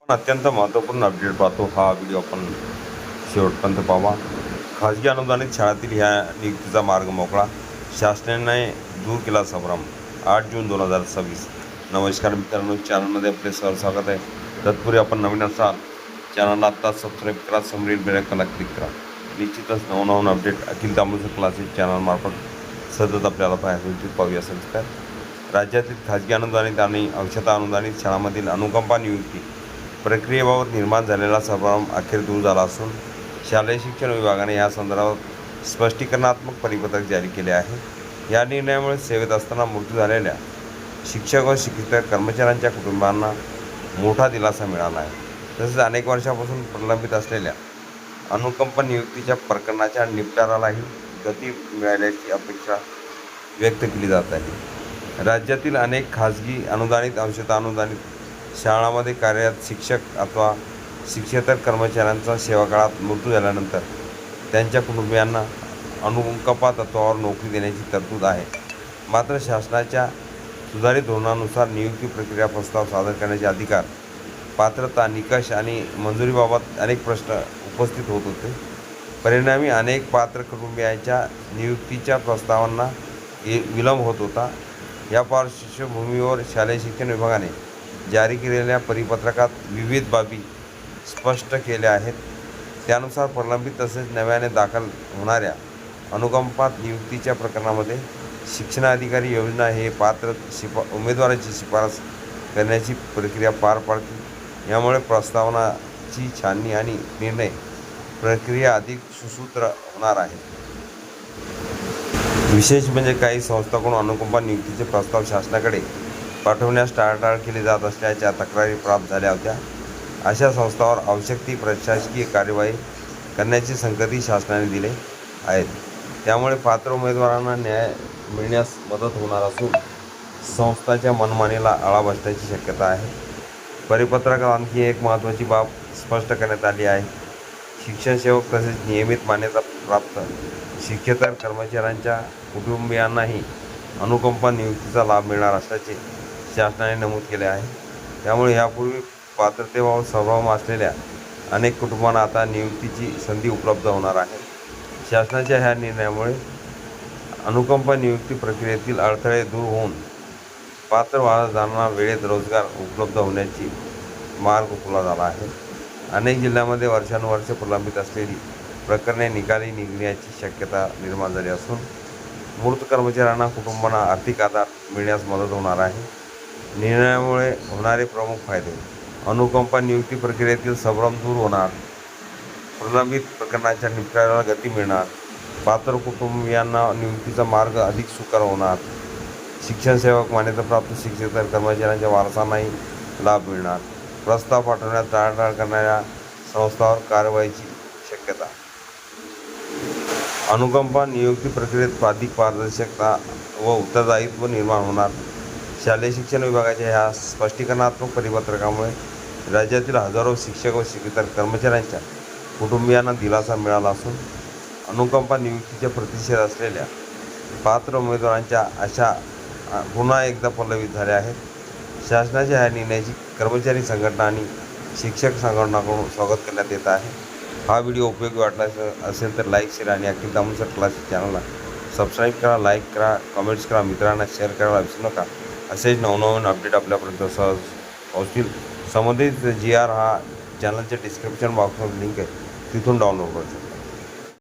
अत्यंत महत्त्वपूर्ण अपडेट पाहतो. हा व्हिडिओ आपण शेवटपर्यंत पाहावा. खाजगी अनुदानित शाळातील ह्या नियुक्तीचा मार्ग मोकळा, शासनाने दूर केला संभ्रम. 8 जून 2026. नमस्कार मित्रांनो, चॅनलमध्ये आपले स्वागत आहे. तत्पूर्वी आपण नवीन असाल चॅनलला आत्ताच सबस्क्राईब करा, समोरील बेल आयकॉनला क्लिक करा. निश्चितच नवनवीन अपडेट अखिल तांबूसकर क्लासेस चॅनलमार्फत सतत आपल्याला पाहायला पाहूया. संस्कार राज्यातील खाजगी अनुदानित आणि अंशतः अनुदानित शाळांमधील अनुकंपा नियुक्ती प्रक्रियेबाबत निर्माण झालेला संभ्रम अखेर दूर झाला असून शालेय शिक्षण विभागाने या संदर्भात स्पष्टीकरणात्मक परिपत्रक जारी केले आहे. या निर्णयामुळे सेवेत असताना मृत्यू झालेल्या शिक्षक व शिक्षक कर्मचाऱ्यांच्या कुटुंबांना मोठा दिलासा मिळाला आहे. तसेच अनेक वर्षापासून प्रलंबित असलेल्या अनुकंपा नियुक्तीच्या प्रकरणाच्या निपटारालाही गती मिळाल्याची अपेक्षा व्यक्त केली जात आहे. राज्यातील अनेक खाजगी अनुदानित अंशतः अनुदानित शाळांमध्ये कार्यरत शिक्षक अथवा शिक्षकेतर कर्मचाऱ्यांचा सेवाकाळात मृत्यू झाल्यानंतर त्यांच्या कुटुंबियांना अनुकंपा तत्त्वावर नोकरी देण्याची तरतूद आहे. मात्र शासनाच्या सुधारित धोरणानुसार नियुक्ती प्रक्रिया प्रस्ताव सादर करण्याचे अधिकार, पात्रता, निकष आणि मंजुरीबाबत अनेक प्रश्न उपस्थित होत होते. परिणामी अनेक पात्र कुटुंबियांच्या नियुक्तीच्या प्रस्तावांना विलंब होत होता. या पार्श्वभूमीवर शालेय शिक्षण विभागाने जारी केलेल्या परिपत्रकात विविध बाबी स्पष्ट केल्या आहेत. त्यानुसार प्रलंबित तसेच नव्याने दाखल होणाऱ्या अनुकंपा नियुक्तीच्या प्रकरणामध्ये शिक्षणाधिकारी योजना हे पात्र उमेदवाराची शिफारस करण्याची प्रक्रिया पार पाडतील. यामुळे प्रस्तावनाची छाननी आणि निर्णय प्रक्रिया अधिक सुसूत्र होणार आहे. विशेष म्हणजे काही संस्थांकडून अनुकंपा नियुक्तीचे प्रस्ताव शासनाकडे पाठवण्यास टाळाटाळ केली जात असल्याच्या तक्रारी प्राप्त झाल्या होत्या. अशा संस्थांवर आवश्यक ती प्रशासकीय कार्यवाही करण्याचे संकेतही शासनाने दिले आहेत. त्यामुळे पात्र उमेदवारांना न्याय मिळण्यास मदत होणार असून संस्थांच्या मनमानीला आळा बसण्याची शक्यता आहे. परिपत्रकात आणखी एक महत्त्वाची बाब स्पष्ट करण्यात आली आहे. शिक्षण सेवक तसेच नियमित मान्यता प्राप्त शिक्षकेतर कर्मचाऱ्यांच्या कुटुंबियांनाही अनुकंपा नियुक्तीचा लाभ मिळणार असल्याचे शासनाने नमूद केले आहे. त्यामुळे यापूर्वी पात्रतेबाबत संभ्रम असलेल्या अनेक कुटुंबांना आता नियुक्तीची संधी उपलब्ध होणार आहे. शासनाच्या ह्या निर्णयामुळे अनुकंपा नियुक्ती प्रक्रियेतील अडथळे दूर होऊन पात्र वारसदारांना वेळेत रोजगार उपलब्ध होण्याची मार्ग खुला झाला आहे. अनेक जिल्ह्यांमध्ये वर्षानुवर्षे प्रलंबित असलेली प्रकरणे निकाली निघण्याची शक्यता निर्माण झाली असून मृत कर्मचाऱ्यांना कुटुंबांना आर्थिक आधार मिळण्यास मदत होणार आहे. निर्णयामुळे होणारे प्रमुख फायदे: अनुकंपा नियुक्ती प्रक्रियेतील संभ्रम दूर होणार, प्रलंबित प्रकरणाच्या निपटाराला गती मिळणार, पात्र कुटुंबियांना नियुक्तीचा मार्ग अधिक सुकर होणार, शिक्षण सेवक मान्यताप्राप्त शिक्षकेतर कर्मचाऱ्यांच्या वारसांनाही लाभ मिळणार, प्रस्ताव पाठवण्यात टाळाटाळ करणाऱ्या संस्थांवर कारवाईची शक्यता. अनुकंपा नियुक्ती प्रक्रियेत अधिक पारदर्शकता व उत्तरदायित्व निर्माण होणार. शालेय शिक्षण विभागाच्या ह्या स्पष्टीकरणात्मक परिपत्रकामुळे राज्यातील हजारो शिक्षक व शिक्षकेतर कर्मचाऱ्यांच्या कुटुंबियांना दिलासा मिळाला असून अनुकंपा नियुक्तीच्या प्रतीक्षेत असलेल्या पात्र उमेदवारांच्या आशा पुन्हा एकदा पल्लवित झाल्या आहेत. शासनाच्या ह्या निर्णयाची कर्मचारी संघटना आणि शिक्षक संघटनाकडून स्वागत करण्यात येत आहे. हा व्हिडिओ उपयोगी वाटला असेल तर लाईक, शेअर आणि अखिल तांबूसकर क्लासेस चॅनलला सबस्क्राईब करा, लाईक करा, कमेंट्स करा, मित्रांना शेअर करायला विसरू नका. असेच नवनवीन अपडेट आपल्यापर्यंत सहज पोहोचतील. संबंधित GR हा चॅनलच्या डिस्क्रिप्शन बॉक्समध्ये लिंक आहे, तिथून डाउनलोड करू शकता.